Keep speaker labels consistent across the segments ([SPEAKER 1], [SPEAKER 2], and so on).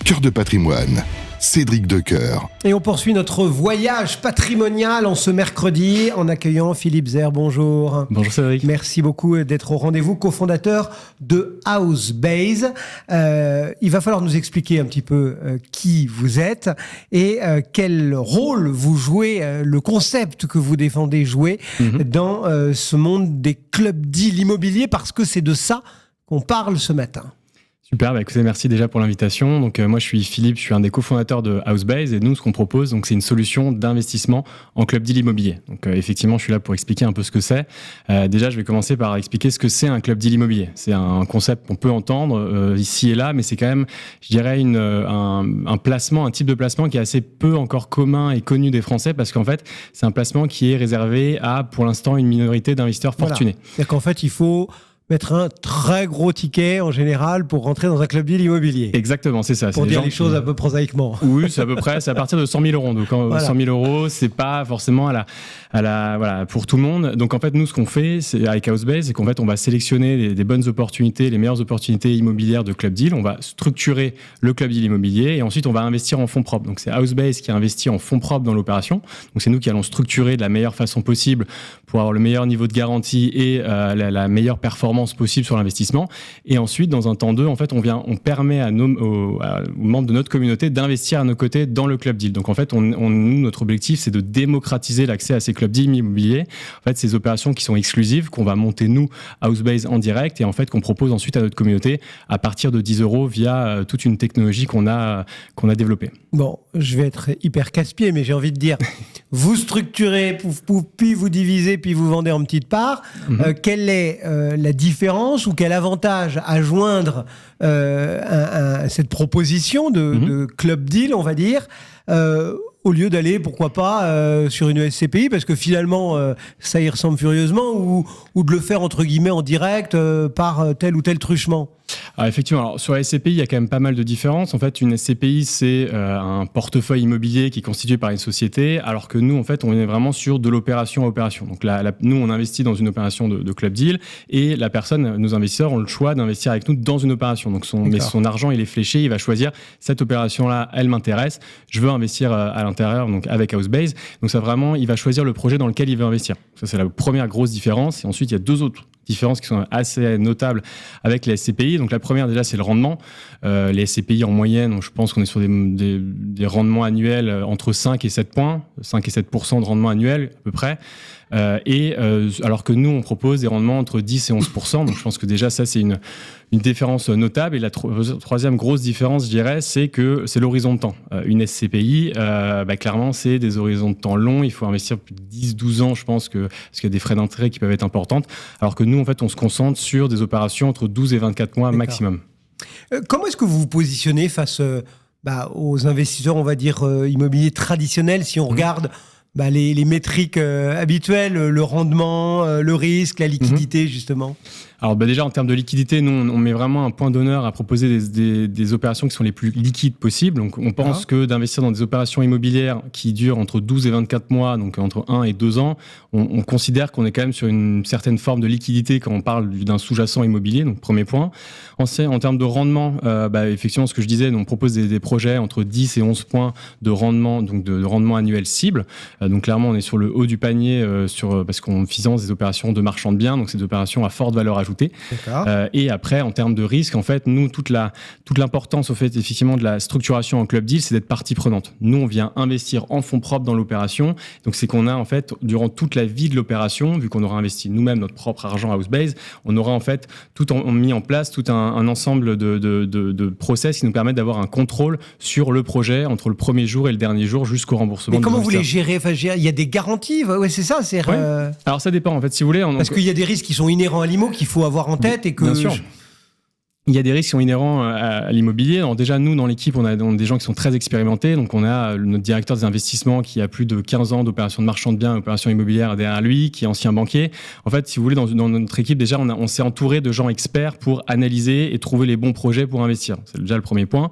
[SPEAKER 1] Cœur de patrimoine, Cédric Decoeur.
[SPEAKER 2] Et on poursuit notre voyage patrimonial en ce mercredi en accueillant Philippe Zer. Bonjour.
[SPEAKER 3] Bonjour Cédric.
[SPEAKER 2] Merci beaucoup d'être au rendez-vous, cofondateur de Housebase. Il va falloir nous expliquer un petit peu qui vous êtes et quel rôle vous jouez, le concept que vous défendez jouer dans ce monde des clubs deals immobiliers, parce que c'est de ça qu'on parle ce matin.
[SPEAKER 3] Super, écoutez, merci déjà pour l'invitation. Donc moi je suis Philippe, je suis un des cofondateurs de Housebase et nous ce qu'on propose, donc c'est une solution d'investissement en club deal immobilier. Donc effectivement, je suis là pour expliquer un peu ce que c'est. Déjà, je vais commencer par expliquer ce que c'est un club deal immobilier. C'est un concept qu'on peut entendre ici et là, mais c'est quand même, je dirais, un placement, un type de placement qui est assez peu encore commun et connu des Français, parce qu'en fait, c'est un placement qui est réservé à, pour l'instant, une minorité d'investisseurs fortunés.
[SPEAKER 2] C'est-à-dire qu'en fait, il faut mettre un très gros ticket en général pour rentrer dans un club deal immobilier.
[SPEAKER 3] Exactement, c'est ça.
[SPEAKER 2] Pour dire les choses un peu prosaïquement.
[SPEAKER 3] Oui, c'est à peu près, c'est à partir de 100 000 euros. Donc, 100 000 euros, c'est pas forcément voilà, pour tout le monde. Donc, en fait, nous, ce qu'on fait, c'est, avec Housebase, c'est qu'en fait, on va sélectionner des bonnes opportunités, les meilleures opportunités immobilières de club deal. On va structurer le club deal immobilier et ensuite, on va investir en fonds propres. Donc, c'est Housebase qui investit en fonds propres dans l'opération. Donc, c'est nous qui allons structurer de la meilleure façon possible pour avoir le meilleur niveau de garantie et la meilleure performance possible sur l'investissement. Et ensuite, dans un temps 2, en fait, on permet aux membres de notre communauté d'investir à nos côtés dans le club deal. Donc, en fait, nous, notre objectif, c'est de démocratiser l'accès à ces club deal immobiliers. En fait, ces opérations qui sont exclusives, qu'on va monter, nous, Housebase en direct, et en fait, qu'on propose ensuite à notre communauté à partir de 10 euros via toute une technologie qu'on a développée.
[SPEAKER 2] Bon, je vais être hyper casse-pied, mais j'ai envie de dire, vous structurez, puis vous divisez, puis vous vendez en petites parts. Quelle est la différence ou quel avantage à joindre cette proposition de club deal, on va dire, au lieu d'aller, pourquoi pas, sur une SCPI, parce que finalement, ça y ressemble furieusement, ou de le faire, entre guillemets, en direct par tel ou tel truchement?
[SPEAKER 3] Alors effectivement, alors sur la SCPI, il y a quand même pas mal de différences. En fait, une SCPI, c'est un portefeuille immobilier qui est constitué par une société, alors que nous, en fait, on est vraiment sur de l'opération à opération. Donc nous, on investit dans une opération de club deal, et la personne, nos investisseurs, ont le choix d'investir avec nous dans une opération. Donc son argent, il est fléché, il va choisir cette opération-là, elle m'intéresse, je veux investir à l'intérieur, donc avec Housebase. Donc ça vraiment, il va choisir le projet dans lequel il veut investir. Ça, c'est la première grosse différence. Et ensuite, il y a deux autres différences qui sont assez notables avec les SCPI. Donc la première, déjà, c'est le rendement. Les SCPI, en moyenne, je pense qu'on est sur des rendements annuels entre 5 et 7 points, 5 et 7% de rendement annuel à peu près. Alors que nous, on propose des rendements entre 10 et 11%. Donc je pense que déjà, ça, c'est une différence notable. Et la troisième grosse différence, je dirais, c'est que c'est l'horizon de temps. Une SCPI, clairement, c'est des horizons de temps longs. Il faut investir plus de 10-12 ans, je pense, parce qu'il y a des frais d'intérêt qui peuvent être importantes. Alors que nous, en fait, on se concentre sur des opérations entre 12 et 24 mois maximum.
[SPEAKER 2] Comment est-ce que vous vous positionnez face aux investisseurs, on va dire, immobiliers traditionnels, si on regarde les métriques habituelles, le rendement, le risque, la liquidité, justement?
[SPEAKER 3] Alors déjà, en termes de liquidité, nous, on met vraiment un point d'honneur à proposer des opérations qui sont les plus liquides possibles. Donc, on pense que d'investir dans des opérations immobilières qui durent entre 12 et 24 mois, donc entre 1 et 2 ans, on considère qu'on est quand même sur une certaine forme de liquidité quand on parle d'un sous-jacent immobilier, donc premier point. En termes de rendement, effectivement, ce que je disais, on propose des projets entre 10 et 11 points de rendement, donc de rendement annuel cible. Donc clairement, on est sur le haut du panier parce qu'on finance des opérations de marchand de biens, donc c'est des opérations à forte valeur ajoutée. Et après, en termes de risque, en fait, nous, toute l'importance, au fait, effectivement, de la structuration en club deal, c'est d'être partie prenante. Nous, on vient investir en fonds propres dans l'opération. Donc, c'est qu'on a, en fait, durant toute la vie de l'opération, vu qu'on aura investi nous-mêmes notre propre argent à Housebase, on aura, en fait, mis en place tout un ensemble de process qui nous permettent d'avoir un contrôle sur le projet entre le premier jour et le dernier jour jusqu'au remboursement.
[SPEAKER 2] Mais comment vous les gérez? Il y a des garanties? Ouais, c'est ça.
[SPEAKER 3] Alors, ça dépend, en fait, si vous voulez.
[SPEAKER 2] Parce qu'il y a des risques qui sont inhérents à l'IMO qu'il faut avoir en tête et que...
[SPEAKER 3] Bien sûr. Il y a des risques qui sont inhérents à l'immobilier. Alors déjà, nous, dans l'équipe, on a des gens qui sont très expérimentés. Donc, on a notre directeur des investissements qui a plus de 15 ans d'opérations de marchand de biens, opérations immobilières derrière lui, qui est ancien banquier. En fait, si vous voulez, dans notre équipe, déjà, on s'est entouré de gens experts pour analyser et trouver les bons projets pour investir. C'est déjà le premier point.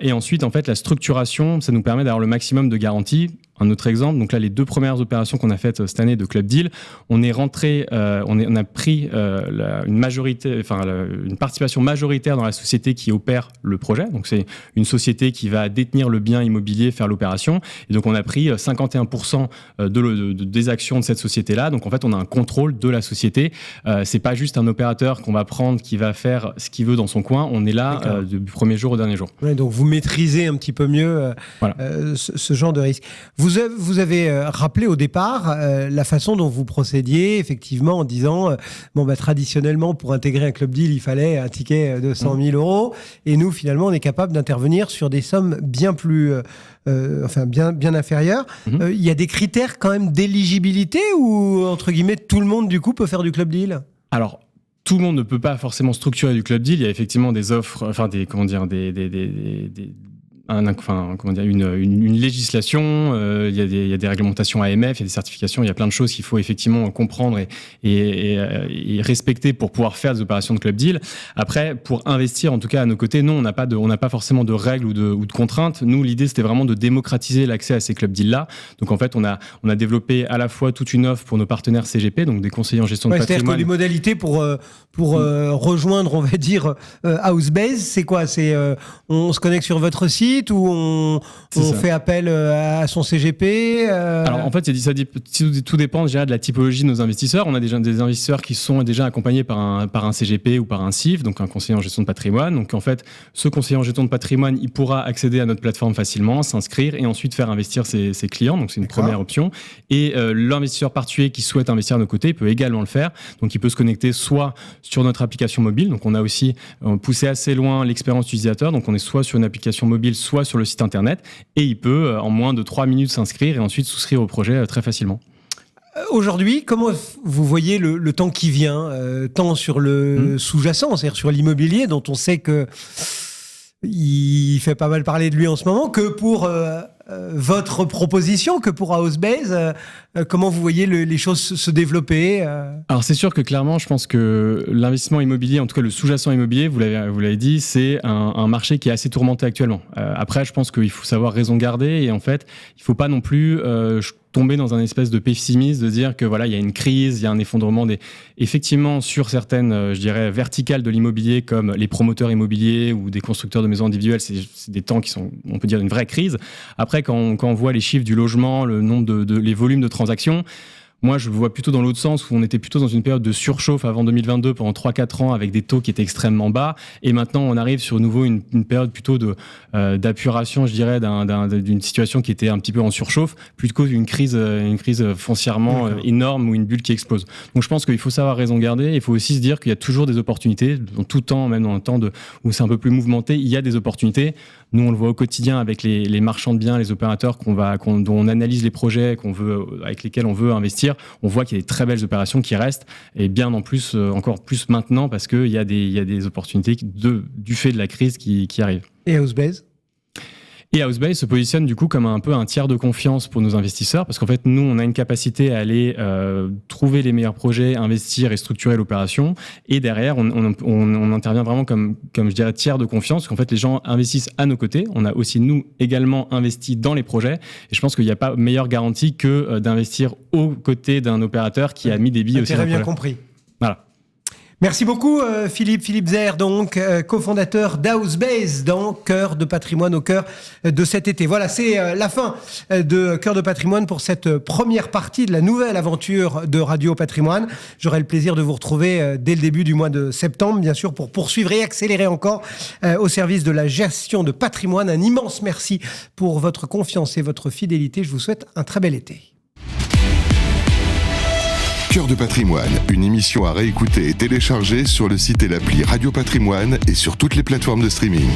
[SPEAKER 3] Et ensuite, en fait, la structuration, ça nous permet d'avoir le maximum de garanties. un autre exemple. Donc là, les 2 premières opérations qu'on a faites cette année de Club Deal, on est rentré, on a pris une participation majoritaire dans la société qui opère le projet. Donc c'est une société qui va détenir le bien immobilier, faire l'opération. Et donc on a pris 51% des actions de cette société-là. Donc en fait, on a un contrôle de la société. C'est pas juste un opérateur qu'on va prendre qui va faire ce qu'il veut dans son coin. On est là du premier jour au dernier jour.
[SPEAKER 2] Ouais, donc vous maîtrisez un petit peu mieux ce genre de risque. Vous avez rappelé au départ la façon dont vous procédiez, effectivement, en disant traditionnellement, pour intégrer un Club Deal, il fallait un ticket de 100 000 euros. Et nous, finalement, on est capable d'intervenir sur des sommes bien plus, bien inférieures. Il y a des critères quand même d'éligibilité ou, entre guillemets, tout le monde, du coup, peut faire du Club Deal ?
[SPEAKER 3] Alors, tout le monde ne peut pas forcément structurer du Club Deal. Il y a effectivement des offres, une législation, il y a des réglementations AMF, il y a des certifications, il y a plein de choses qu'il faut effectivement comprendre et respecter pour pouvoir faire des opérations de Club Deal. Après, pour investir, en tout cas à nos côtés, non, on n'a pas forcément de règles ou de contraintes. Nous, l'idée, c'était vraiment de démocratiser l'accès à ces Club Deal-là. Donc en fait, on a développé à la fois toute une offre pour nos partenaires CGP, donc des conseillers en gestion de patrimoine.
[SPEAKER 2] C'est-à-dire que les modalités pour rejoindre, on va dire, Housebase, c'est quoi ? On se connecte sur votre site ou on fait appel à son CGP
[SPEAKER 3] Alors en fait, tout dépend déjà de la typologie de nos investisseurs. On a déjà des investisseurs qui sont déjà accompagnés par un CGP ou par un CIF, donc un conseiller en gestion de patrimoine. Donc en fait, ce conseiller en gestion de patrimoine, il pourra accéder à notre plateforme facilement, s'inscrire et ensuite faire investir ses clients. Donc c'est une première option. Et l'investisseur particulier qui souhaite investir à nos côtés, il peut également le faire. Donc il peut se connecter soit sur notre application mobile. Donc on a aussi poussé assez loin l'expérience utilisateur. Donc on est soit sur une application mobile, soit sur le site internet, et il peut en moins de 3 minutes s'inscrire et ensuite souscrire au projet très facilement.
[SPEAKER 2] Aujourd'hui, comment vous voyez le temps qui vient, tant sur le sous-jacent, c'est-à-dire sur l'immobilier, dont on sait que il fait pas mal parler de lui en ce moment, que pour votre proposition, que pour Housebase, comment vous voyez les choses se développer
[SPEAKER 3] Alors c'est sûr que clairement, je pense que l'investissement immobilier, en tout cas le sous-jacent immobilier, vous l'avez dit, c'est un marché qui est assez tourmenté actuellement. Après, je pense qu'il faut savoir raison garder et en fait, il faut pas non plus tomber dans un espèce de pessimisme, de dire que voilà, il y a une crise, il y a un effondrement effectivement sur certaines, je dirais, verticales de l'immobilier comme les promoteurs immobiliers ou des constructeurs de maisons individuelles, c'est des temps qui sont, on peut dire, une vraie crise. Après, quand on voit les chiffres du logement, le nombre les volumes de transactions, moi, je le vois plutôt dans l'autre sens, où on était plutôt dans une période de surchauffe avant 2022 pendant 3-4 ans avec des taux qui étaient extrêmement bas. Et maintenant, on arrive sur nouveau une période plutôt d'apuration, je dirais, d'une situation qui était un petit peu en surchauffe, plutôt qu'une crise foncièrement énorme ou une bulle qui explose. Donc, je pense qu'il faut savoir raison garder. Il faut aussi se dire qu'il y a toujours des opportunités. Dans tout temps, même dans un temps où c'est un peu plus mouvementé, il y a des opportunités. Nous, on le voit au quotidien avec les marchands de biens, les opérateurs dont on analyse les projets avec lesquels on veut investir. On voit qu'il y a des très belles opérations qui restent et bien en plus, encore plus maintenant parce qu'il y a des opportunités du fait de la crise qui arrivent.
[SPEAKER 2] Et Housebase ?
[SPEAKER 3] Et Housebase se positionne du coup comme un peu un tiers de confiance pour nos investisseurs parce qu'en fait, nous, on a une capacité à aller trouver les meilleurs projets, investir et structurer l'opération. Et derrière, on intervient vraiment comme je dirais, tiers de confiance parce qu'en fait, les gens investissent à nos côtés. On a aussi, nous, également investi dans les projets. Et je pense qu'il n'y a pas meilleure garantie que d'investir aux côtés d'un opérateur qui a mis des billes aussi.
[SPEAKER 2] Très bien compris.
[SPEAKER 3] Voilà.
[SPEAKER 2] Merci beaucoup Philippe Zer, donc cofondateur d'Housebase dans Cœur de Patrimoine au cœur de cet été. Voilà, c'est la fin de Cœur de Patrimoine pour cette première partie de la nouvelle aventure de Radio Patrimoine. J'aurai le plaisir de vous retrouver dès le début du mois de septembre, bien sûr, pour poursuivre et accélérer encore au service de la gestion de patrimoine. Un immense merci pour votre confiance et votre fidélité. Je vous souhaite un très bel été.
[SPEAKER 1] Cœur de Patrimoine, une émission à réécouter et télécharger sur le site et l'appli Radio Patrimoine et sur toutes les plateformes de streaming.